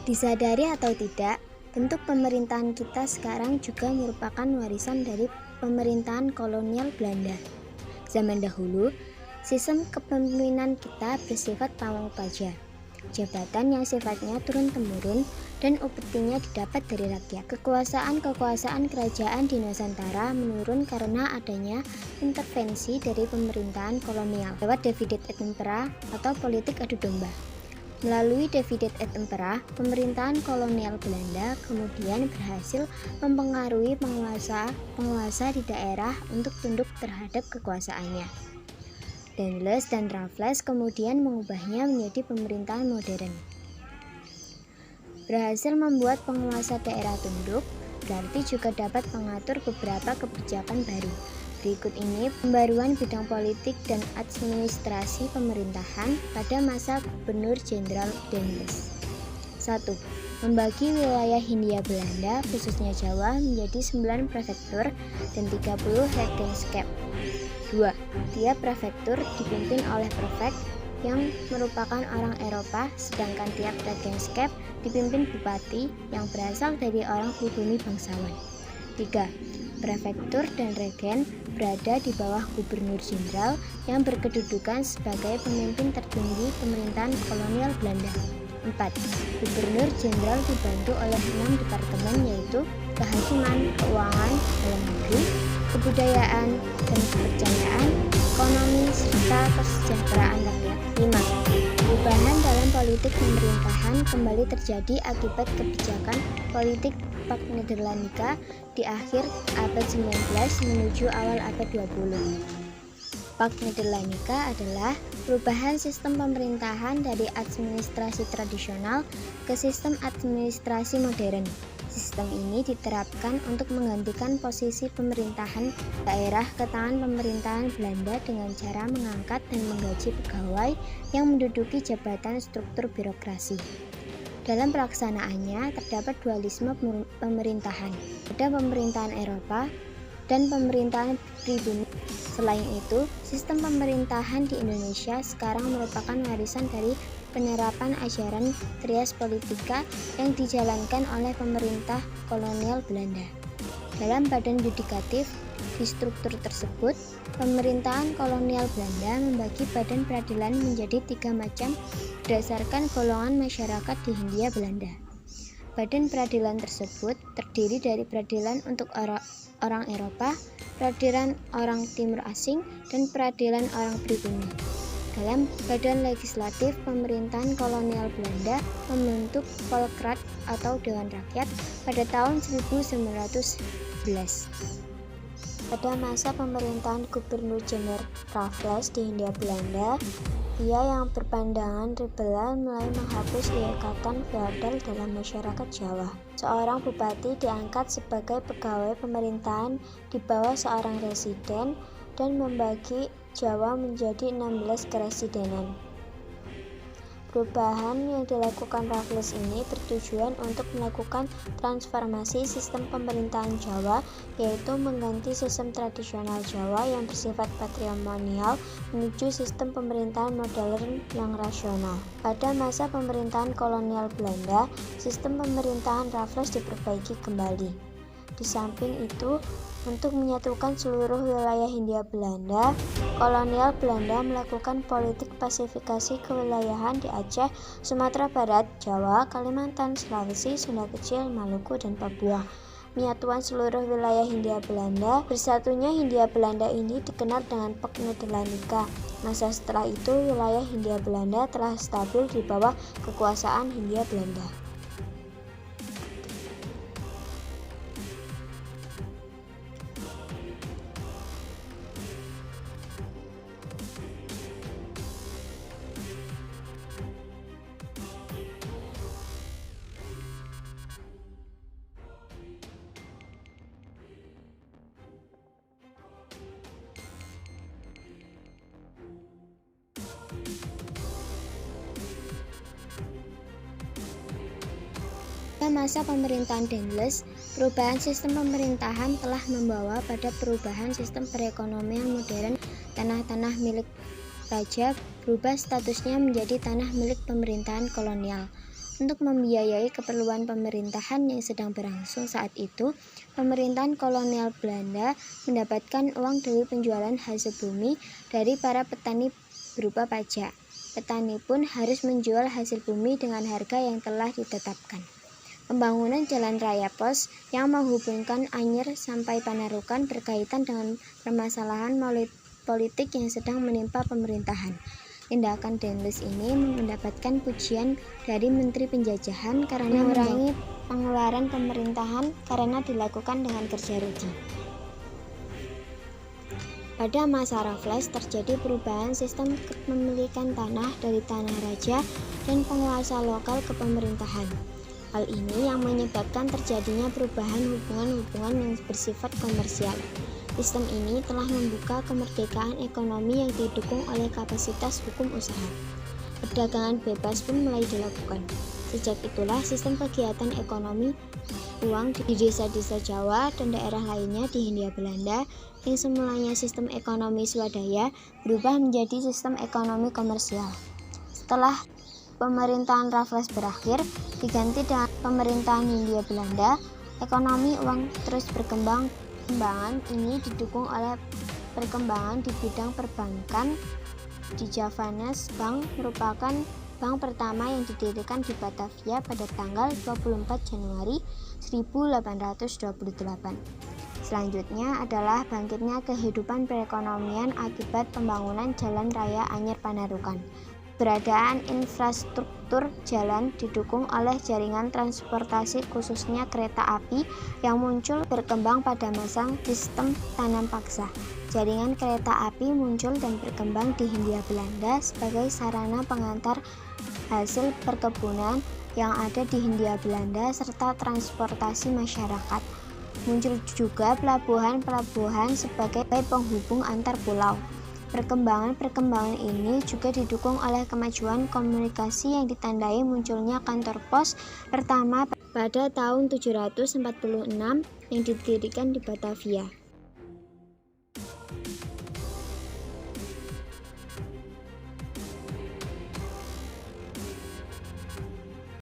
Disadari atau tidak, bentuk pemerintahan kita sekarang juga merupakan warisan dari pemerintahan kolonial Belanda. Zaman dahulu, sistem kepemimpinan kita bersifat pamong praja, jabatan yang sifatnya turun-temurun dan upetinya didapat dari rakyat. Kekuasaan kerajaan di Nusantara menurun karena adanya intervensi dari pemerintahan kolonial lewat divide et impera atau politik adu domba. Melalui divide et impera, pemerintahan kolonial Belanda kemudian berhasil mempengaruhi penguasa di daerah untuk tunduk terhadap kekuasaannya. Daendels dan Raffles kemudian mengubahnya menjadi pemerintahan modern. Berhasil membuat penguasa daerah tunduk, berarti juga dapat mengatur beberapa kebijakan baru. Berikut ini pembaruan bidang politik dan administrasi pemerintahan pada masa Gubernur Jenderal Daendels. 1. Membagi wilayah Hindia Belanda, khususnya Jawa, menjadi 9 prefektur dan 30 regenskap. 2. Tiap prefektur dipimpin oleh prefek yang merupakan orang Eropa, sedangkan tiap regenskap dipimpin bupati yang berasal dari orang pribumi bangsawan. 3. Prefektur dan regen berada di bawah gubernur jenderal yang berkedudukan sebagai pemimpin tertinggi pemerintahan kolonial Belanda. 4. Gubernur jenderal dibantu oleh 6 departemen, yaitu kehakiman, keuangan, dalam negeri, kebudayaan dan kepercayaan, ekonomi, serta kesejahteraan rakyat. 5. Perubahan dalam politik pemerintahan kembali terjadi akibat kebijakan politik Pak Nederlandika di akhir abad 19 menuju awal abad 20. Pak Nederlandika adalah perubahan sistem pemerintahan dari administrasi tradisional ke sistem administrasi modern. Sistem ini diterapkan untuk menggantikan posisi pemerintahan daerah ke tangan pemerintahan Belanda dengan cara mengangkat dan menggaji pegawai yang menduduki jabatan struktur birokrasi. Dalam pelaksanaannya terdapat dualisme pemerintahan, ada pemerintahan Eropa dan pemerintahan pribumi. Selain itu, sistem pemerintahan di Indonesia sekarang merupakan warisan dari penerapan ajaran trias politika yang dijalankan oleh pemerintah kolonial Belanda. Dalam badan yudikatif di struktur tersebut, pemerintahan kolonial Belanda membagi badan peradilan menjadi 3 macam berdasarkan golongan masyarakat di Hindia Belanda. Badan peradilan tersebut terdiri dari peradilan untuk orang Eropa, peradilan orang timur asing, dan peradilan orang pribumi. Dalam badan legislatif, pemerintahan kolonial Belanda membentuk Volkraad atau Dewan Rakyat pada tahun 1911. Pada masa pemerintahan Gubernur Jenderal Raffles di Hindia Belanda, ia yang berpandangan liberal mulai menghapus ikatan feodal dalam masyarakat Jawa. Seorang bupati diangkat sebagai pegawai pemerintahan di bawah seorang residen dan membagi Jawa menjadi 16 keresidenan. Perubahan yang dilakukan Raffles ini bertujuan untuk melakukan transformasi sistem pemerintahan Jawa, yaitu mengganti sistem tradisional Jawa yang bersifat patrimonial menuju sistem pemerintahan modern yang rasional. Pada masa pemerintahan kolonial Belanda, sistem pemerintahan Raffles diperbaiki kembali. Di samping itu, untuk menyatukan seluruh wilayah Hindia Belanda, kolonial Belanda melakukan politik pasifikasi kewilayahan di Aceh, Sumatera Barat, Jawa, Kalimantan, Sulawesi, Sunda Kecil, Maluku, dan Papua. Menyatuan seluruh wilayah Hindia Belanda, bersatunya Hindia Belanda ini dikenal dengan Pak Nederlandika. Masa setelah itu, wilayah Hindia Belanda telah stabil di bawah kekuasaan Hindia Belanda. Pada masa pemerintahan Daendels, perubahan sistem pemerintahan telah membawa pada perubahan sistem perekonomian modern. Tanah-tanah milik raja berubah statusnya menjadi tanah milik pemerintahan kolonial. Untuk membiayai keperluan pemerintahan yang sedang berlangsung saat itu, pemerintahan kolonial Belanda mendapatkan uang dari penjualan hasil bumi dari para petani berupa pajak. Petani pun harus menjual hasil bumi dengan harga yang telah ditetapkan. Pembangunan jalan raya pos yang menghubungkan Anyer sampai Panarukan berkaitan dengan permasalahan politik yang sedang menimpa pemerintahan. Tindakan Dendels ini mendapatkan pujian dari Menteri Penjajahan karena mengurangi pengeluaran pemerintahan karena dilakukan dengan kerja rutin. Pada masa Raffles terjadi perubahan sistem kepemilikan tanah dari tanah raja dan penguasa lokal ke pemerintahan. Hal ini yang menyebabkan terjadinya perubahan hubungan-hubungan yang bersifat komersial. Sistem ini telah membuka kemerdekaan ekonomi yang didukung oleh kapasitas hukum usaha. Perdagangan bebas pun mulai dilakukan. Sejak itulah sistem kegiatan ekonomi uang di desa-desa Jawa dan daerah lainnya di Hindia Belanda yang semulanya sistem ekonomi swadaya berubah menjadi sistem ekonomi komersial. Setelah pemerintahan Raffles berakhir, diganti dengan pemerintahan Hindia Belanda, ekonomi uang terus berkembang. Perkembangan ini didukung oleh perkembangan di bidang perbankan. Di Javanese Bank merupakan bank pertama yang didirikan di Batavia pada tanggal 24 Januari 1828. Selanjutnya adalah bangkitnya kehidupan perekonomian akibat pembangunan Jalan Raya Anyer Panarukan. Keberadaan infrastruktur jalan didukung oleh jaringan transportasi khususnya kereta api yang muncul berkembang pada masa sistem tanam paksa. Jaringan kereta api muncul dan berkembang di Hindia Belanda sebagai sarana pengantar hasil perkebunan yang ada di Hindia Belanda serta transportasi masyarakat. Muncul juga pelabuhan-pelabuhan sebagai penghubung antar pulau. Perkembangan ini juga didukung oleh kemajuan komunikasi yang ditandai munculnya kantor pos pertama pada tahun 746 yang didirikan di Batavia.